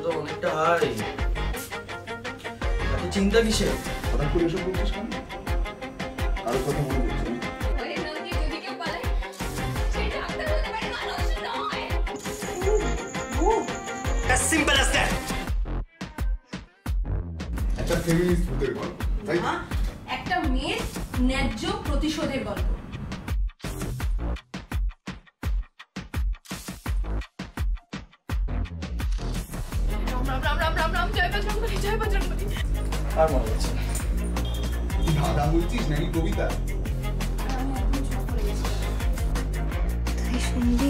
তো অনেকটা হাই। এত চিন্তা কিসের? হঠাৎ করে এসব বলছিস কেন? কারোর কথা মনে পড়ছে? Simple as that. একটা ফেমিনিস্ট ভূতের গল্প, তাই না? একটা মেয়ের ন্যায্য প্রতিশোধের গল্প। আর মনে হচ্ছে দাদা বলছিস নাকি কবিতা? তাই শুনবি?